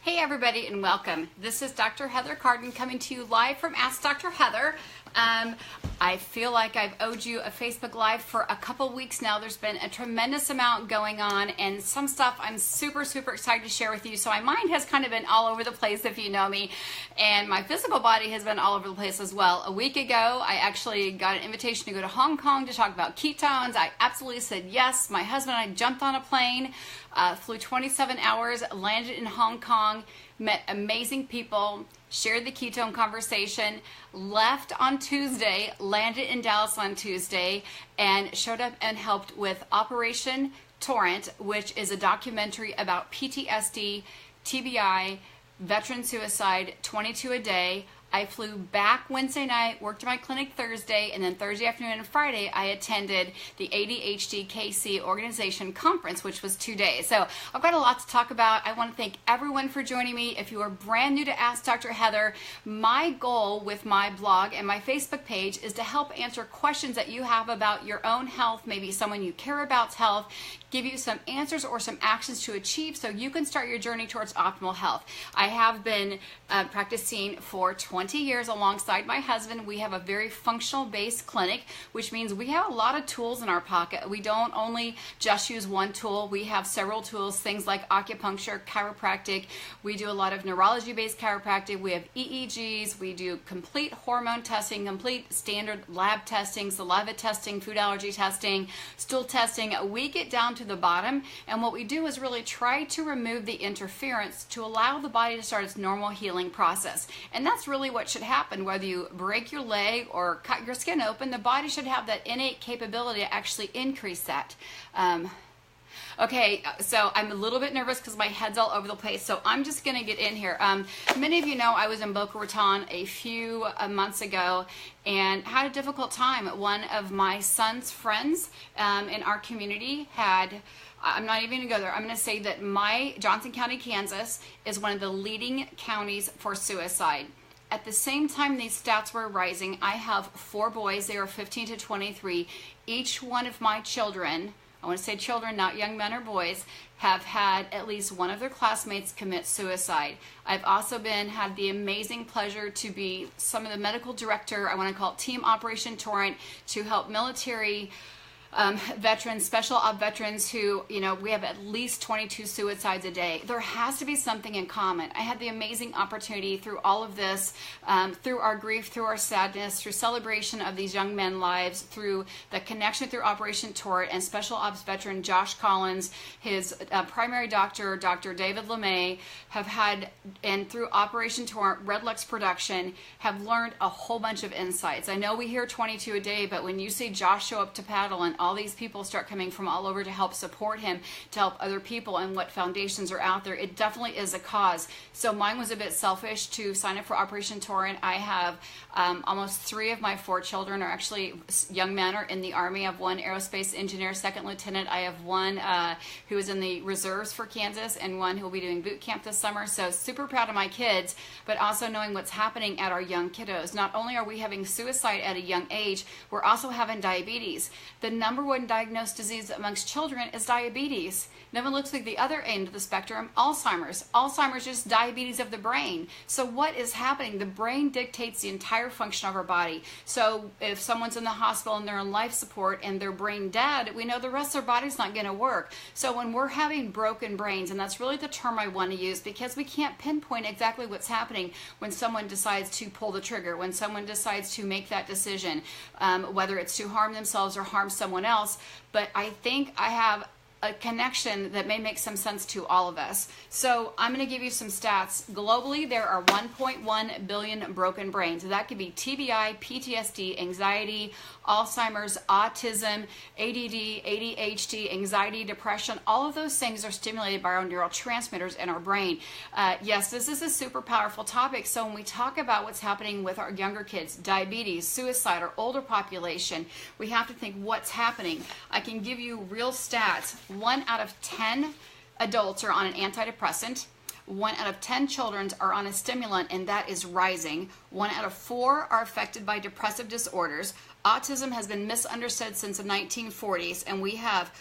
Hey everybody and welcome. This is Dr. Heather Carden coming to you live from Ask Dr. Heather. I feel like I've owed you a Facebook Live for a couple weeks now. There's been a tremendous amount going on and some stuff I'm super excited to share with you. So my mind has kind of been all over the place if you know me, and my physical body has been all over the place as well. A week ago, I actually got an invitation to go to Hong Kong to talk about ketones. I absolutely said yes. My husband and I jumped on a plane, flew 27 hours, landed in Hong Kong, met amazing people, shared the ketone conversation, left on Tuesday, landed in Dallas on Tuesday, and showed up and helped with Operation Torrent, which is a documentary about PTSD, TBI, veteran suicide, 22 a day. I flew back Wednesday night, worked at my clinic Thursday, and then Thursday afternoon and Friday, I attended the ADHD KC organization conference, which was 2 days. So I've got a lot to talk about. I want to thank everyone for joining me. If you are brand new to Ask Dr. Heather, my goal with my blog and my Facebook page is to help answer questions that you have about your own health, maybe someone you care about's health, give you some answers or some actions to achieve so you can start your journey towards optimal health. I have been practicing for 20 years alongside my husband. We have a very functional based clinic, which means we have a lot of tools in our pocket. We don't only just use one tool. We have several tools, things like acupuncture, chiropractic. We do a lot of neurology based chiropractic. We have EEGs. We do complete hormone testing, complete standard lab testing, saliva testing, food allergy testing, stool testing. We get down to the bottom, and what we do is really try to remove the interference to allow the body to start its normal healing process. And that's really what should happen. Whether you break your leg or cut your skin open, the body should have that innate capability to actually increase that. Okay, so I'm a little bit nervous because my head's all over the place, so I'm just going to get in here. Many of you know I was in Boca Raton a few months ago and had a difficult time. One of my son's friends in our community had, I'm not even going to go there, I'm going to say that my Johnson County, Kansas is one of the leading counties for suicide. At the same time these stats were rising, I have 4 boys. They are 15 to 23. Each one of my children, I want to say children, not young men or boys, have had at least one of their classmates commit suicide. I've also had the amazing pleasure to be some of the medical director, I want to call it Team Operation Torrent, to help military veterans, special op veterans who, we have at least 22 suicides a day. There has to be something in common. I had the amazing opportunity through all of this, through our grief, through our sadness, through celebration of these young men's lives, through the connection through Operation Torrent and special ops veteran Josh Collins, his primary doctor, Dr. David LeMay, have had, and through Operation Torrent, Red Lux Production, have learned a whole bunch of insights. I know we hear 22 a day, but when you see Josh show up to paddle and all these people start coming from all over to help support him, to help other people, and what foundations are out there, it definitely is a cause. So mine was a bit selfish to sign up for Operation Torrent. I have almost 3 of my 4 children are actually young men, are in the Army. I have one aerospace engineer, 2nd lieutenant. I have one who is in the reserves for Kansas, and one who will be doing boot camp this summer. So super proud of my kids, but also knowing what's happening at our young kiddos. Not only are we having suicide at a young age, we're also having diabetes. The number one diagnosed disease amongst children is diabetes. Never looks like the other end of the spectrum, Alzheimer's. Alzheimer's is diabetes of the brain. So what is happening? The brain dictates the entire function of our body. So if someone's in the hospital and they're on life support and their brain dead, we know the rest of their body's not going to work. So when we're having broken brains, and that's really the term I want to use, because we can't pinpoint exactly what's happening when someone decides to pull the trigger, when someone decides to make that decision, whether it's to harm themselves or harm someone else. But I think I have a connection that may make some sense to all of us. So I'm going to give you some stats. Globally, there are 1.1 billion broken brains. So that could be TBI, PTSD, anxiety, Alzheimer's, autism, ADD, ADHD, anxiety, depression. All of those things are stimulated by our neurotransmitters in our brain. Yes, this is a super powerful topic. So when we talk about what's happening with our younger kids, diabetes, suicide, our older population, we have to think what's happening. I can give you real stats. 1 out of 10 adults are on an antidepressant. 1 out of 10 children are on a stimulant, and that is rising. 1 out of 4 are affected by depressive disorders. Autism has been misunderstood since the 1940s, and we have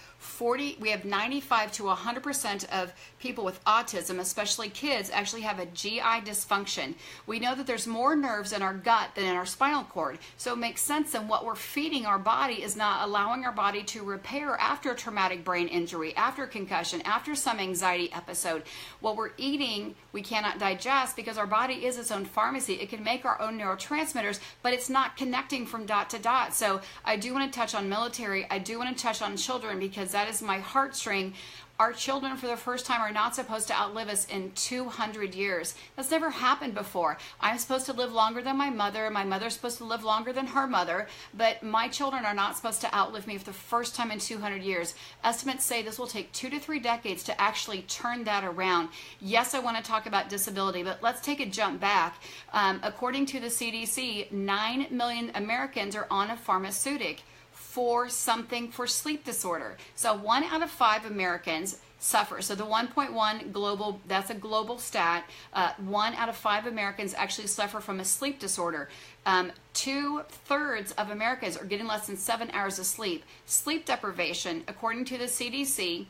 we have 95 to 100% of people with autism, especially kids, actually have a GI dysfunction. We know that there's more nerves in our gut than in our spinal cord. So it makes sense that what we're feeding our body is not allowing our body to repair after a traumatic brain injury, after a concussion, after some anxiety episode. What we're eating, we cannot digest because our body is its own pharmacy. It can make our own neurotransmitters, but it's not connecting from dot to dot. So I do want to touch on military. I do want to touch on children because that is my heartstring. Our children, for the first time, are not supposed to outlive us in 200 years. That's never happened before. I'm supposed to live longer than my mother. My mother's supposed to live longer than her mother. But my children are not supposed to outlive me for the first time in 200 years. Estimates say this will take 2 to 3 decades to actually turn that around. Yes, I want to talk about disability, but let's take a jump back. According to the CDC, 9 million Americans are on a pharmaceutic for something for sleep disorder. So 1 out of 5 Americans suffer. So the 1.1 global, that's a global stat. 1 out of 5 Americans actually suffer from a sleep disorder. 2/3 of Americans are getting less than 7 hours of sleep. Sleep deprivation, according to the CDC,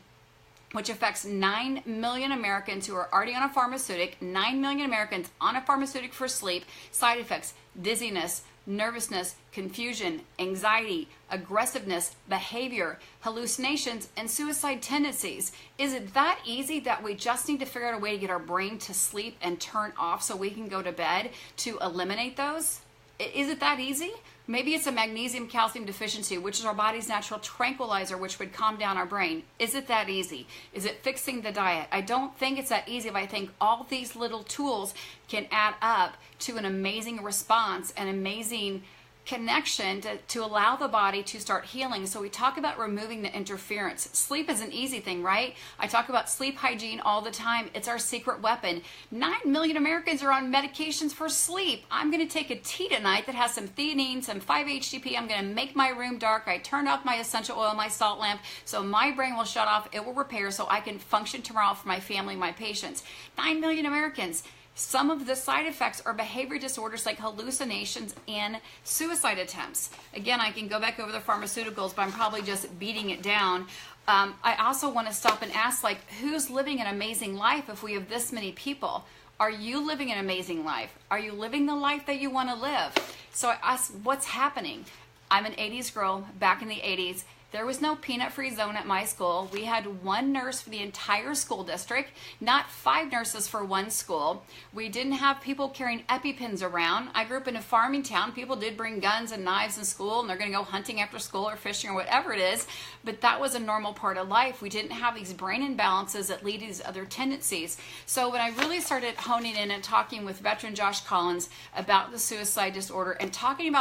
which affects 9 million Americans who are already on a pharmaceutic, 9 million Americans on a pharmaceutic for sleep, side effects, dizziness, nervousness, confusion, anxiety, aggressiveness, behavior, hallucinations, and suicide tendencies. Is it that easy that we just need to figure out a way to get our brain to sleep and turn off so we can go to bed to eliminate those? Is it that easy? Maybe it's a magnesium calcium deficiency, which is our body's natural tranquilizer, which would calm down our brain. Is it that easy? Is it fixing the diet? I don't think it's that easy, but I think all these little tools can add up to an amazing response, an amazing connection to allow the body to start healing. So we talk about removing the interference. Sleep is an easy thing, right? I talk about sleep hygiene all the time. It's our secret weapon. 9 million Americans are on medications for sleep. I'm going to take a tea tonight that has some theanine, some 5-HTP. I'm going to make my room dark. I turn off my essential oil, my salt lamp, so my brain will shut off. It will repair so I can function tomorrow for my family, my patients. 9 million Americans. Some of the side effects are behavior disorders like hallucinations and suicide attempts. Again, I can go back over the pharmaceuticals, but I'm probably just beating it down. I also want to stop and ask, like, who's living an amazing life if we have this many people? Are you living an amazing life? Are you living the life that you want to live? So I ask, what's happening? I'm an 80s girl, back in the 80s. There was no peanut-free zone at my school. We had 1 nurse for the entire school district, not 5 nurses for 1 school. We didn't have people carrying EpiPens around. I grew up in a farming town. People did bring guns and knives in school, and they're going to go hunting after school or fishing or whatever it is, but that was a normal part of life. We didn't have these brain imbalances that lead to these other tendencies. So when I really started honing in and talking with veteran Josh Collins about the suicide disorder and talking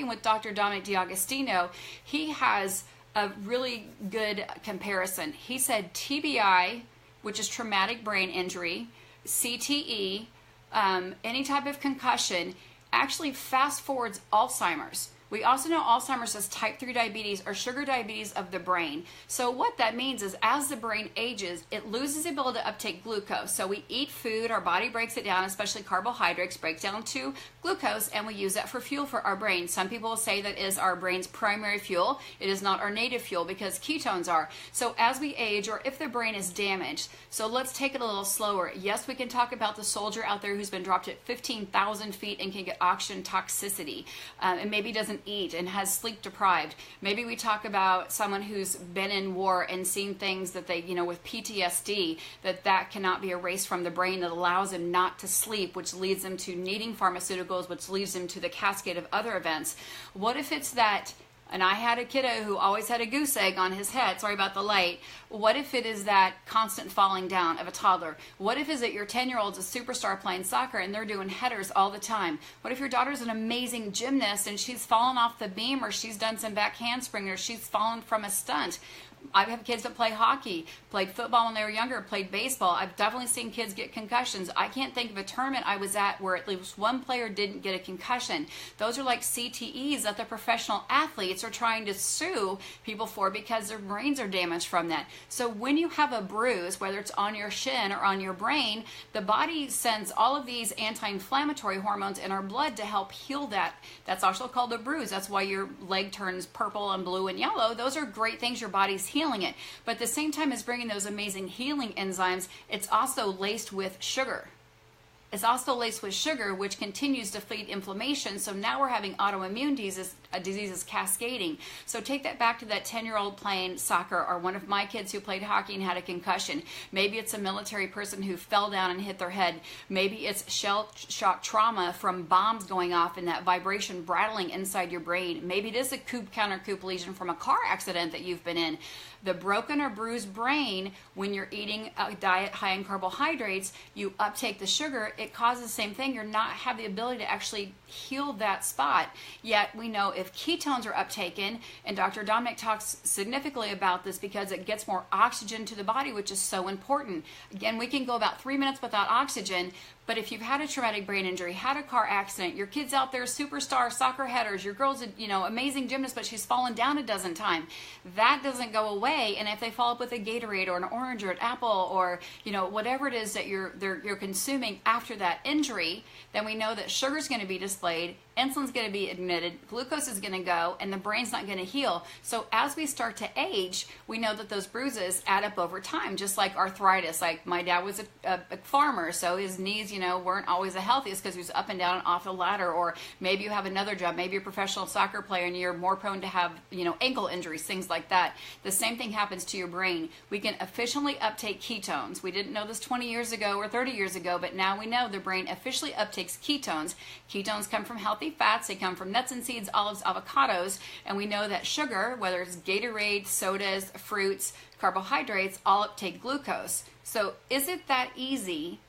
with Dr. Dominic D'Agostino, he has a really good comparison. He said TBI, which is traumatic brain injury, CTE, any type of concussion, actually fast forwards Alzheimer's. We also know Alzheimer's is type 3 diabetes or sugar diabetes of the brain. So what that means is as the brain ages, it loses the ability to uptake glucose. So we eat food, our body breaks it down, especially carbohydrates, breaks down to glucose, and we use that for fuel for our brain. Some people will say that is our brain's primary fuel. It is not our native fuel because ketones are. So as we age, or if the brain is damaged, so let's take it a little slower. Yes, we can talk about the soldier out there who's been dropped at 15,000 feet and can get oxygen toxicity, and maybe doesn't eat and has sleep deprived. Maybe we talk about someone who's been in war and seen things that they, with PTSD, that cannot be erased from the brain, that allows them not to sleep, which leads them to needing pharmaceuticals, which leads them to the cascade of other events. What if it's that, and I had a kiddo who always had a goose egg on his head, sorry about the light. What if it is that constant falling down of a toddler? What if is that your 10-year-old's a superstar playing soccer and they're doing headers all the time? What if your daughter's an amazing gymnast and she's fallen off the beam, or she's done some back handspring, or she's fallen from a stunt? I have kids that play hockey, played football when they were younger, played baseball. I've definitely seen kids get concussions. I can't think of a tournament I was at where at least one player didn't get a concussion. Those are like CTEs that the professional athletes are trying to sue people for because their brains are damaged from that. So when you have a bruise, whether it's on your shin or on your brain, the body sends all of these anti-inflammatory hormones in our blood to help heal that. That's also called a bruise. That's why your leg turns purple and blue and yellow. Those are great things your body's healing it. But at the same time as bringing those amazing healing enzymes, it's also laced with sugar. It's also laced with sugar, which continues to feed inflammation. So now we're having autoimmune diseases cascading. So take that back to that 10-year-old playing soccer, or one of my kids who played hockey and had a concussion. Maybe it's a military person who fell down and hit their head. Maybe it's shell shock trauma from bombs going off and that vibration rattling inside your brain. Maybe it is a counter-coup lesion from a car accident that you've been in. The broken or bruised brain, when you're eating a diet high in carbohydrates, you uptake the sugar, it causes the same thing. You're not have the ability to actually heal that spot. Yet we know if ketones are uptaken, and Dr. Dominic talks significantly about this because it gets more oxygen to the body, which is so important. Again, we can go about 3 minutes without oxygen, but if you've had a traumatic brain injury, had a car accident, your kid's out there, superstar soccer headers, your girl's amazing gymnast, but she's fallen down a dozen times, that doesn't go away. And if they follow up with a Gatorade or an orange or an apple or whatever it is that you're consuming after that injury, then we know that sugar's going to be displayed, insulin's going to be emitted, glucose is going to go, and the brain's not going to heal. So as we start to age, we know that those bruises add up over time, just like arthritis. Like my dad was a farmer, so his knees, weren't always the healthiest because he was up and down and off the ladder. Or maybe you have another job, maybe you're a professional soccer player and you're more prone to have, ankle injuries, things like that. The same thing happens to your brain. We can efficiently uptake ketones. We didn't know this 20 years ago or 30 years ago, but now we know the brain officially uptakes ketones. Ketones come from healthy fats. They come from nuts and seeds, olives, avocados, and we know that sugar, whether it's Gatorade, sodas, fruits, carbohydrates, all uptake glucose. So is it that easy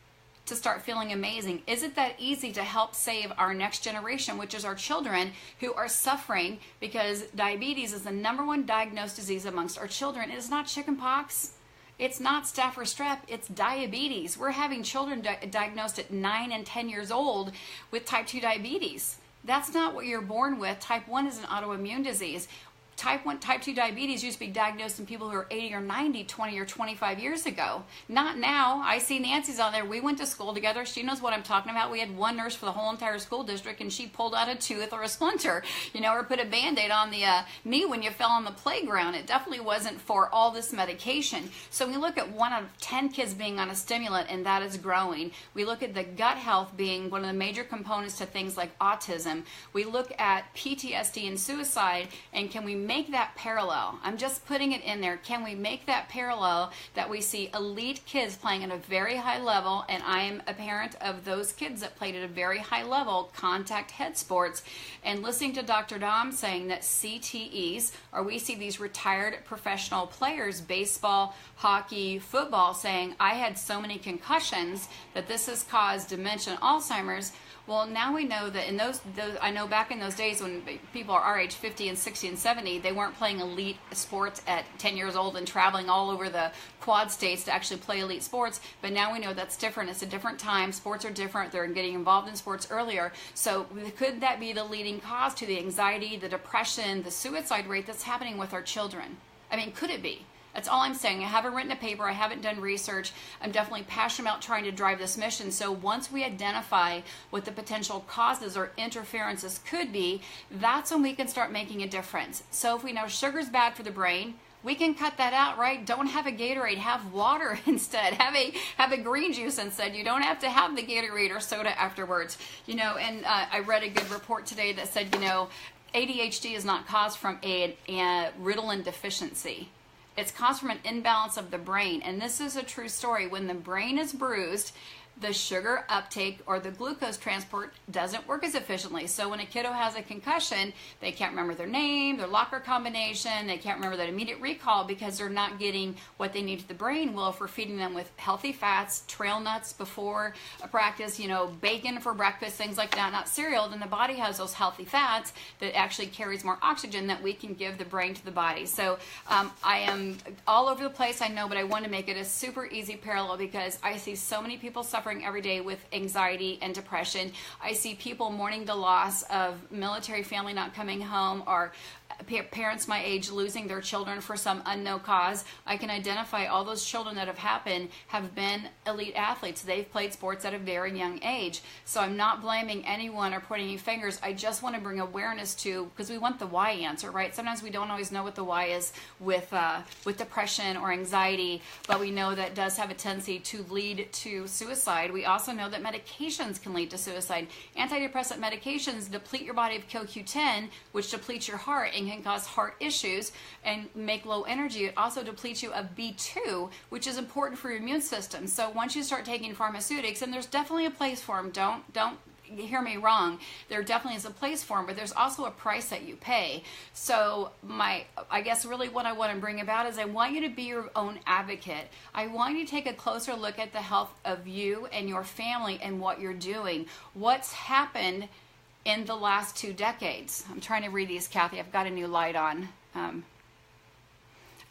to start feeling amazing? Is it that easy to help save our next generation, which is our children who are suffering because diabetes is the #1 diagnosed disease amongst our children? It is not chickenpox. It's not staph or strep, it's diabetes. We're having children diagnosed at 9 and 10 years old with type 2 diabetes. That's not what you're born with. Type 1 is an autoimmune disease. Type 2 diabetes used to be diagnosed in people who are 80 or 90, 20 or 25 years ago. Not now. I see Nancy's on there. We went to school together. She knows what I'm talking about. We had one nurse for the whole entire school district, and she pulled out a tooth or a splinter, or put a Band-Aid on the knee when you fell on the playground. It definitely wasn't for all this medication. So we look at 1 out of 10 kids being on a stimulant, and that is growing. We look at the gut health being one of the major components to things like autism. We look at PTSD and suicide, and can we make that parallel? I'm just putting it in there. Can we make that parallel that we see elite kids playing at a very high level, and I am a parent of those kids that played at a very high level, contact head sports, and listening to Dr. Dom saying that CTEs, or we see these retired professional players, baseball, hockey, football, saying, I had so many concussions that this has caused dementia and Alzheimer's. Well, now we know that in those I know back in those days when people are our age, 50 and 60 and 70, they weren't playing elite sports at 10 years old and traveling all over the quad states to actually play elite sports. But now we know that's different. It's a different time. Sports are different. They're getting involved in sports earlier. So could that be the leading cause to the anxiety, the depression, the suicide rate that's happening with our children? I mean, could it be? That's all I'm saying. I haven't written a paper. I haven't done research. I'm definitely passionate about trying to drive this mission. So once we identify what the potential causes or interferences could be, that's when we can start making a difference. So if we know sugar's bad for the brain, we can cut that out, right? Don't have a Gatorade. Have water instead. Have a green juice instead. You don't have to have the Gatorade or soda afterwards. And I read a good report today that said, ADHD is not caused from a Ritalin deficiency. It's caused from an imbalance of the brain. And this is a true story. When the brain is bruised, the sugar uptake or the glucose transport doesn't work as efficiently. So when a kiddo has a concussion, they can't remember their name, their locker combination, they can't remember that immediate recall because they're not getting what they need to the brain. Well, if we're feeding them with healthy fats, trail nuts before a practice, bacon for breakfast, things like that, not cereal, then the body has those healthy fats that actually carries more oxygen that we can give the brain to the body. So I am all over the place, I know, but I want to make it a super easy parallel because I see so many people suffering suffering every day with anxiety and depression. I see people mourning the loss of military family not coming home, or parents my age losing their children for some unknown cause. I can identify all those children that have been elite athletes. They've played sports at a very young age. So I'm not blaming anyone or pointing any fingers. I just want to bring awareness to, because we want the why answer, right? Sometimes we don't always know what the why is with depression or anxiety, but we know that does have a tendency to lead to suicide. We also know that medications can lead to suicide. Antidepressant medications deplete your body of CoQ10, which depletes your heart and can cause heart issues and make low energy. It also depletes you of B2, which is important for your immune system. So once you start taking pharmaceutics, and there's definitely a place for them, don't hear me wrong, there definitely is a place for them, but there's also a price that you pay. So I guess really what I want to bring about is I want you to be your own advocate. I want you to take a closer look at the health of you and your family and what you're doing. What's happened in the last 2 decades. I'm trying to read these, Kathy. I've got a new light on.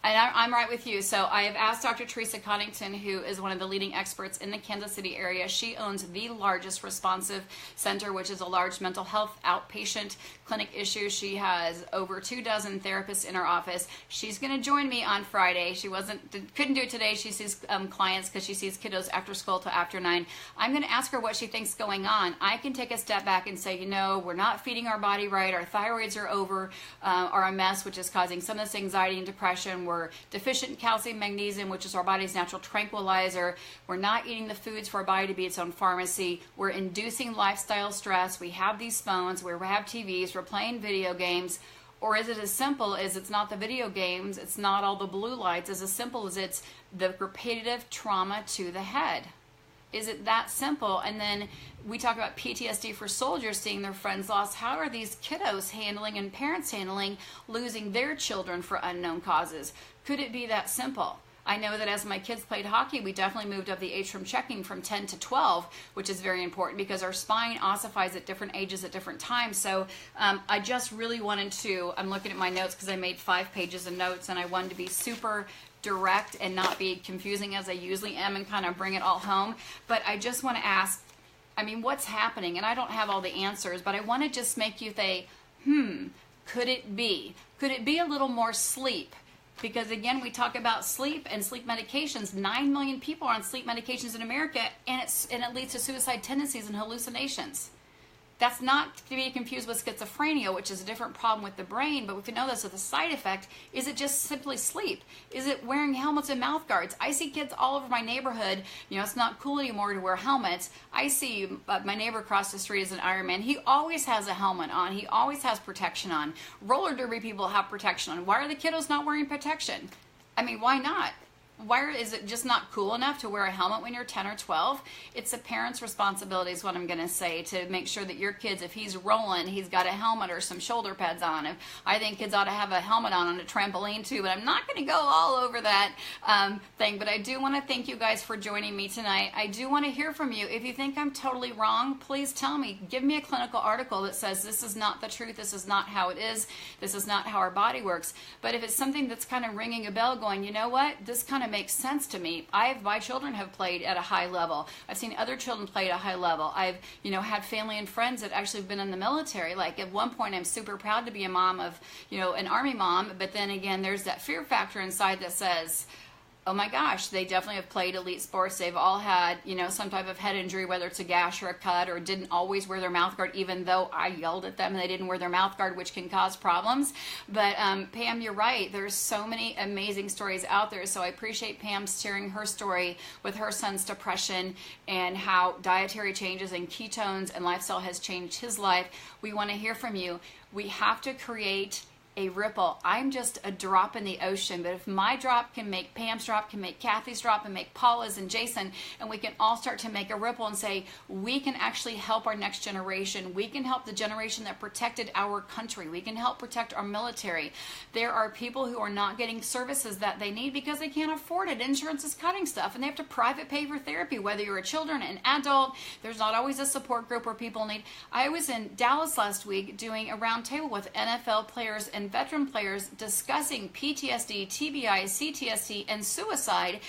And I'm right with you. So I have asked Dr. Teresa Connington, who is one of the leading experts in the Kansas City area. She owns the largest responsive center, which is a large mental health outpatient clinic issue. She has over 24 therapists in her office. She's going to join me on Friday. She couldn't do it today. She sees clients because she sees kiddos after school till after 9. I'm going to ask her what she thinks going on. I can take a step back and say, we're not feeding our body right. Our thyroids are a mess, which is causing some of this anxiety and depression. We're deficient in calcium, magnesium, which is our body's natural tranquilizer. We're not eating the foods for our body to be its own pharmacy. We're inducing lifestyle stress. We have these phones, we have TVs, we're playing video games. Or is it as simple as it's not the video games, it's not all the blue lights, as simple as it's the repetitive trauma to the head? Is it that simple? And then we talk about PTSD for soldiers seeing their friends lost. How are these kiddos handling and parents handling losing their children for unknown causes? Could it be that simple? I know that as my kids played hockey, we definitely moved up the age from checking from 10 to 12, which is very important because our spine ossifies at different ages at different times. So I just really wanted to, I'm looking at my notes because I made 5 pages of notes and I wanted to be super direct and not be confusing as I usually am and kind of bring it all home. But I just want to ask, what's happening? And I don't have all the answers, but I want to just make you think, could it be? Could it be a little more sleep? Because again, we talk about sleep and sleep medications. 9 million people are on sleep medications in America, and it leads to suicide tendencies and hallucinations. That's not to be confused with schizophrenia, which is a different problem with the brain, but we can know this as a side effect. Is it just simply sleep? Is it wearing helmets and mouth guards? I see kids all over my neighborhood. It's not cool anymore to wear helmets. I see my neighbor across the street is an Ironman. He always has a helmet on. He always has protection on. Roller derby people have protection on. Why are the kiddos not wearing protection? Why not? Why is it just not cool enough to wear a helmet when you're 10 or 12? It's a parent's responsibility is what I'm going to say, to make sure that your kids, if he's rolling, he's got a helmet or some shoulder pads on. I think kids ought to have a helmet on a trampoline too, but I'm not going to go all over that thing. But I do want to thank you guys for joining me tonight. I do want to hear from you. If you think I'm totally wrong, please tell me. Give me a clinical article that says this is not the truth, this is not how it is, this is not how our body works. But if it's something that's kind of ringing a bell going, you know what, this kind of makes sense to me. My children have played at a high level. I've seen other children play at a high level. I've, had family and friends that actually have been in the military. Like at one point, I'm super proud to be a mom of, an Army mom. But then again, there's that fear factor inside that says, oh my gosh, they definitely have played elite sports. They've all had, some type of head injury, whether it's a gash or a cut, or didn't always wear their mouth guard, even though I yelled at them and they didn't wear their mouth guard, which can cause problems. But Pam, you're right. There's so many amazing stories out there. So I appreciate Pam sharing her story with her son's depression and how dietary changes and ketones and lifestyle has changed his life. We want to hear from you. We have to create a ripple. I'm just a drop in the ocean, but if my drop can make Pam's drop, can make Kathy's drop, and make Paula's and Jason, and we can all start to make a ripple and say, we can actually help our next generation. We can help the generation that protected our country. We can help protect our military. There are people who are not getting services that they need because they can't afford it. Insurance is cutting stuff, and they have to private pay for therapy, whether you're a children, an adult. There's not always a support group where people need. I was in Dallas last week doing a round table with NFL players and and veteran players discussing PTSD, TBI, CTSD, and suicide,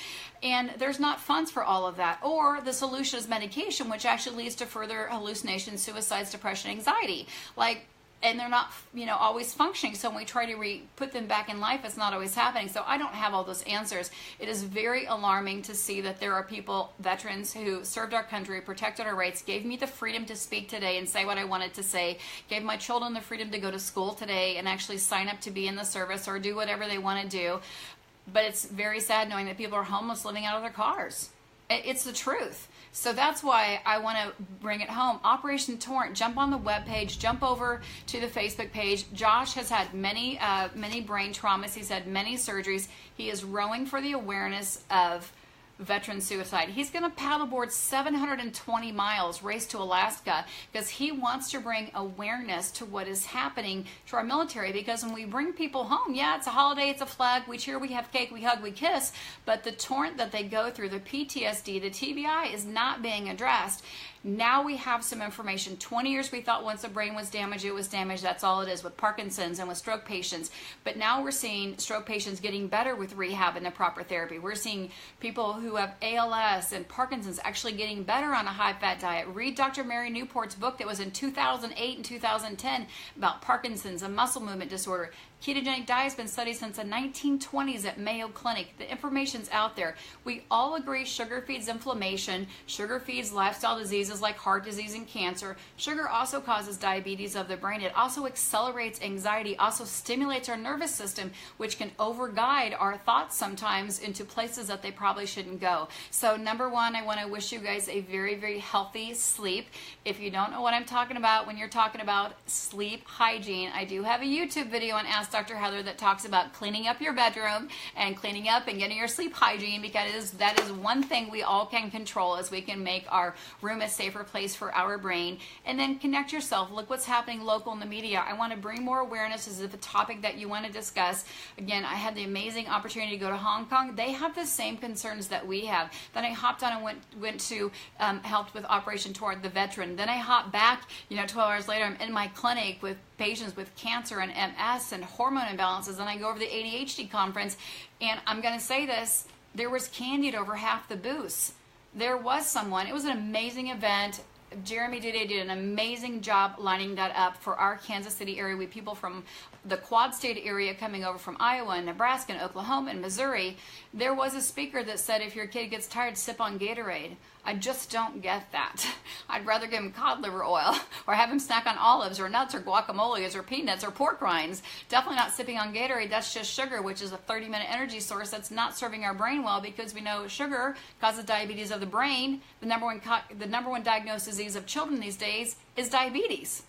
and there's not funds for all of that. Or the solution is medication, which actually leads to further hallucinations, suicides, depression, anxiety. And they're not, always functioning. So when we try to put them back in life, it's not always happening. So I don't have all those answers. It is very alarming to see that there are people, veterans, who served our country, protected our rights, gave me the freedom to speak today and say what I wanted to say, gave my children the freedom to go to school today and actually sign up to be in the service or do whatever they want to do. But it's very sad knowing that people are homeless living out of their cars. It's the truth. So that's why I want to bring it home. Operation Torrent, jump on the webpage, jump over to the Facebook page. Josh has had many brain traumas. He's had many surgeries. He is rowing for the awareness of veteran suicide. He's going to paddleboard 720 miles, race to Alaska, because he wants to bring awareness to what is happening to our military. Because when we bring people home, yeah, it's a holiday, it's a flag, we cheer, we have cake, we hug, we kiss, but the torrent that they go through, the PTSD, the TBI, is not being addressed. Now we have some information. 20 years we thought once the brain was damaged, it was damaged. That's all it is with Parkinson's and with stroke patients. But now we're seeing stroke patients getting better with rehab and the proper therapy. We're seeing people who have ALS and Parkinson's actually getting better on a high-fat diet. Read Dr. Mary Newport's book that was in 2008 and 2010 about Parkinson's, a muscle movement disorder. Ketogenic diet has been studied since the 1920s at Mayo Clinic. The information's out there. We all agree sugar feeds inflammation. Sugar feeds lifestyle diseases like heart disease and cancer. Sugar also causes diabetes of the brain. It also accelerates anxiety, also stimulates our nervous system, which can overguide our thoughts sometimes into places that they probably shouldn't go. So number one, I want to wish you guys a very, very healthy sleep. If you don't know what I'm talking about when you're talking about sleep hygiene, I do have a YouTube video on Ask Dr. Heather that talks about cleaning up your bedroom and cleaning up and getting your sleep hygiene, because that is one thing we all can control, as we can make our room a safer place for our brain. And then connect yourself. Look what's happening local in the media. I want to bring more awareness as if a topic that you want to discuss. Again, I had the amazing opportunity to go to Hong Kong. They have the same concerns that we have. Then I hopped on and went to helped with Operation Torrent, the veteran. Then I hopped back, 12 hours later, I'm in my clinic with patients with cancer and MS and hormone imbalances, and I go over to the ADHD conference, and I'm going to say this, there was candy at over half the booths. There was someone, it was an amazing event. Jeremy did an amazing job lining that up for our Kansas City area. We people from the Quad State area coming over from Iowa and Nebraska and Oklahoma and Missouri. There was a speaker that said, if your kid gets tired, sip on Gatorade. I just don't get that. I'd rather give him cod liver oil or have him snack on olives or nuts or guacamoles or peanuts or pork rinds. Definitely not sipping on Gatorade. That's just sugar, which is a 30-minute energy source that's not serving our brain well, because we know sugar causes diabetes of the brain. The number one diagnosed disease of children these days is diabetes.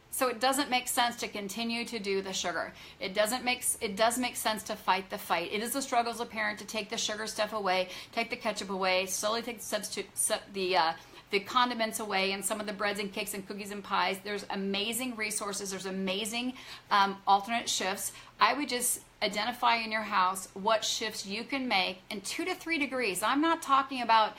So it doesn't make sense to continue to do the sugar. It does make sense to fight the fight. It is a struggle as a parent to take the sugar stuff away, take the ketchup away, slowly take the condiments away, and some of the breads and cakes and cookies and pies. There's amazing resources. There's amazing alternate shifts. I would just identify in your house what shifts you can make in 2 to 3 degrees. I'm not talking about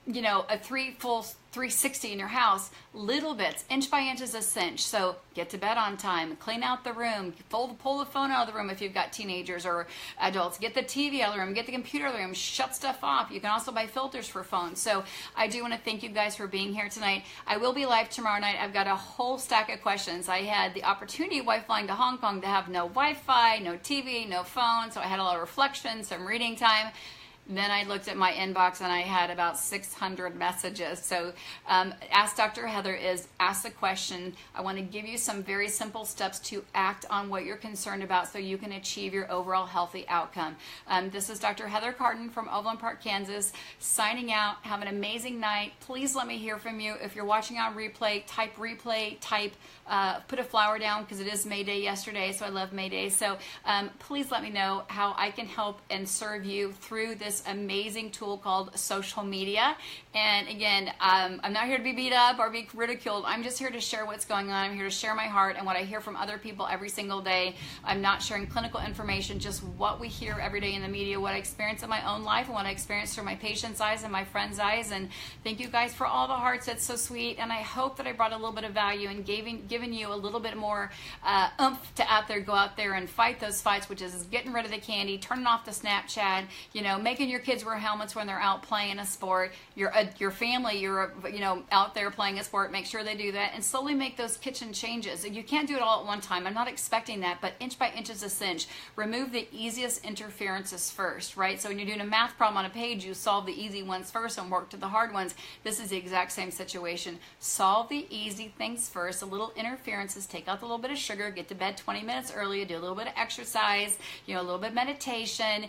a full 360 in your house, little bits, inch by inch is a cinch. So get to bed on time, clean out the room, pull the phone out of the room if you've got teenagers or adults, get the TV out of the room, get the computer out of the room, shut stuff off. You can also buy filters for phones. So I do want to thank you guys for being here tonight. I will be live tomorrow night. I've got a whole stack of questions. I had the opportunity while flying to Hong Kong to have no Wi-Fi, no TV, no phone, so I had a lot of reflection, some reading time. Then I looked at my inbox and I had about 600 messages. So Ask Dr. Heather is ask the question. I want to give you some very simple steps to act on what you're concerned about so you can achieve your overall healthy outcome. This is Dr. Heather Carden from Overland Park, Kansas, signing out. Have an amazing night. Please let me hear from you. If you're watching on replay, put a flower down, because it is May Day yesterday, so I love May Day. So please let me know how I can help and serve you through this this amazing tool called social media. And again, I'm not here to be beat up or be ridiculed. I'm just here to share what's going on. I'm here to share my heart and what I hear from other people every single day. I'm not sharing clinical information, just what we hear every day in the media, what I experience in my own life and what I experience through my patient's eyes and my friend's eyes. And thank you guys for all the hearts. That's so sweet. And I hope that I brought a little bit of value and given you a little bit more oomph to go out there and fight those fights, which is getting rid of the candy, turning off the Snapchat, making your kids wear helmets when they're out playing a sport. Your family, you're out there playing a sport, make sure they do that, and slowly make those kitchen changes. You can't do it all at one time. I'm not expecting that, but inch by inch is a cinch. Remove the easiest interferences first, right? So when you're doing a math problem on a page, you solve the easy ones first and work to the hard ones. This is the exact same situation. Solve the easy things first, the little interferences, take out the little bit of sugar, get to bed 20 minutes early, do a little bit of exercise, a little bit of meditation.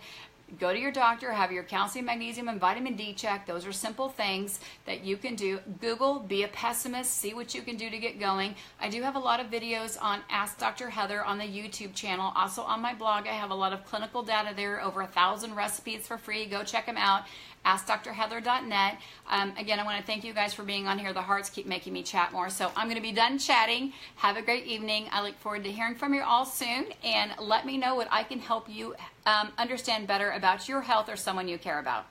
Go to your doctor, have your calcium, magnesium, and vitamin D checked. Those are simple things that you can do. Google, be a pessimist, see what you can do to get going. I do have a lot of videos on Ask Dr. Heather on the YouTube channel. Also on my blog, I have a lot of clinical data there, over 1,000 recipes for free. Go check them out. AskDrHeather.net. Again, I want to thank you guys for being on here. The hearts keep making me chat more. So I'm going to be done chatting. Have a great evening. I look forward to hearing from you all soon. And let me know what I can help you understand better about your health or someone you care about.